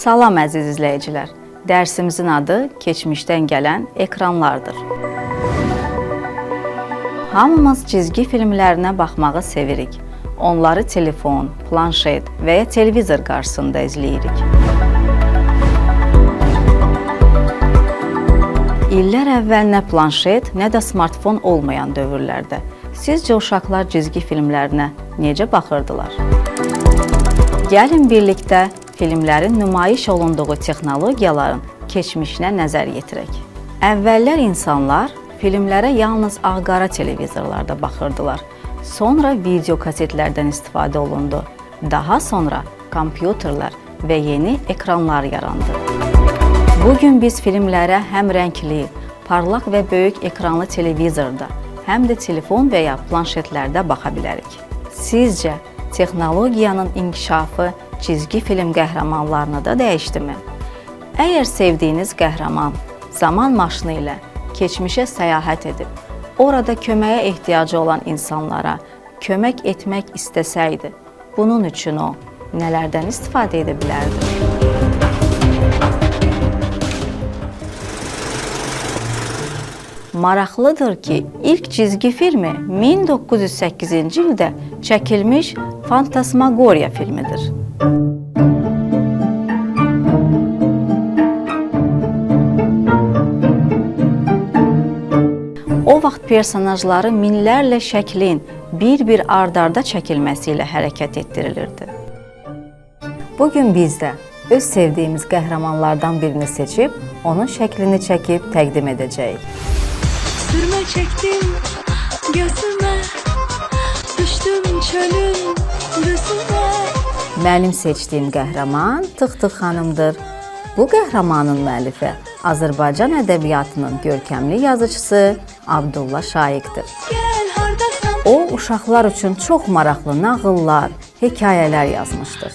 Salam əziz izləyicilər. Dərsimizin adı keçmişdən gələn ekranlardır. Hamımız cizgi filmlərinə baxmağı sevirik. Onları telefon, planşet və ya televizor qarşısında izləyirik. İllər əvvəl nə planşet, nə də smartfon olmayan dövrlərdə sizcə uşaqlar cizgi filmlərinə necə baxırdılar? Gəlin birlikdə filmlərin nümayiş olunduğu texnologiyaların keçmişinə nəzər yetirək. Əvvəllər insanlar filmlərə yalnız ağ-qara televizorlarda baxırdılar. Sonra video kasetlərdən istifadə olundu. Daha sonra kompüterlər və yeni ekranlar yarandı. Bugün biz filmlərə həm rəngli, parlaq və böyük ekranlı televizorda, həm də telefon və ya planşetlərdə baxa bilərik. Sizcə, texnologiyanın inkişafı cizgi film qəhrəmanlarını da dəyişdimi? Əgər sevdiyiniz qəhrəman zaman maşını ilə keçmişə səyahət edib, orada köməyə ehtiyacı olan insanlara kömək etmək istəsəydi, bunun üçün o nələrdən istifadə edə bilərdi? Maraqlıdır ki, ilk cizgi filmi 1908-ci ildə çəkilmiş Fantasmagoriya filmidir. O vaxt personajları minlərlə şəklin bir-bir ard-arda çəkilməsi ilə hərəkət etdirilirdi. Bugün biz də öz sevdiyimiz qəhrəmanlardan birini seçib, onun şəklini çəkib təqdim edəcəyik. Sürme çektim gözüme, düştüm çölün düzüne. Mənim seçdiyim qəhrəman Tıq-Tıq xanımdır. Bu qəhrəmanın müəllifi Azərbaycan ədəbiyyatının görkəmli yazıcısı Abdulla Şaiqdir. O, uşaqlar üçün çox maraqlı nağıllar, hekayələr yazmışdır.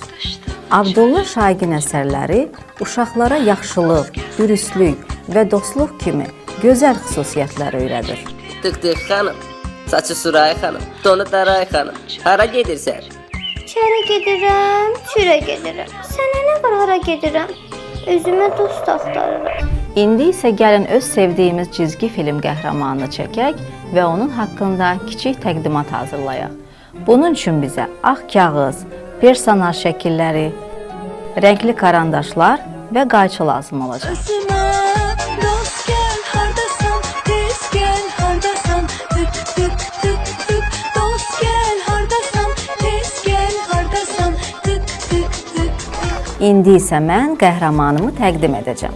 Abdulla Şaiqin əsərləri uşaqlara yaxşılıq, dürüstlük və dostluq kimi gözəl xüsusiyyətlər öyrədir. Tıq-Tıq xanım, saçı Suray xanım, donu Daray xanım, hara gedirsən? Çərə gedirəm, çürə gedirəm. Sənə nə var hara gedirəm? Özümə dost axtarıram. İndi isə gəlin öz sevdiyimiz cizgi film qəhrəmanını çəkək və onun haqqında kiçik təqdimat hazırlayaq. Bunun üçün bizə ağ kağız, personaj şəkilləri, rəngli karandaşlar və qayçı lazım olacaq. Özüme dost gel hardasan, tez gel hardasan, tık tık tık tık. Dost gel hardasan, tez gel hardasan, tık tık tık tık. İndi isə mən qəhrəmanımı təqdim edəcəm.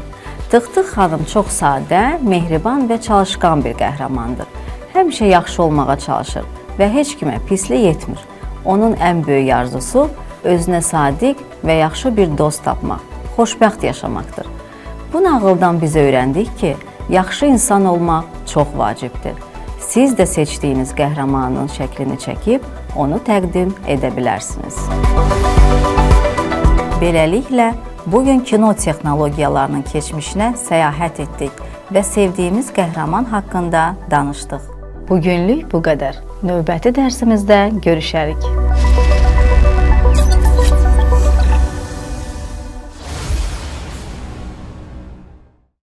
Tıq-Tıq xanım çox sadə, mehriban və çalışqan bir qəhrəmandır. Həmişə yaxşı olmağa çalışır və heç kimə pislik etmir. Onun ən böyük arzusu özünə sadiq və yaxşı bir dost tapmaq, xoşbəxt yaşamaqdır. Bu nağıldan biz öyrəndik ki, yaxşı insan olmaq çox vacibdir. Siz də seçdiyiniz qəhrəmanın şəklini çəkib, onu təqdim edə bilərsiniz. Beləliklə, bugün kino texnologiyalarının keçmişinə səyahət etdik və sevdiyimiz qəhrəman haqqında danışdıq. Bugünlük bu qədər. Növbəti dərsimizdə görüşərik.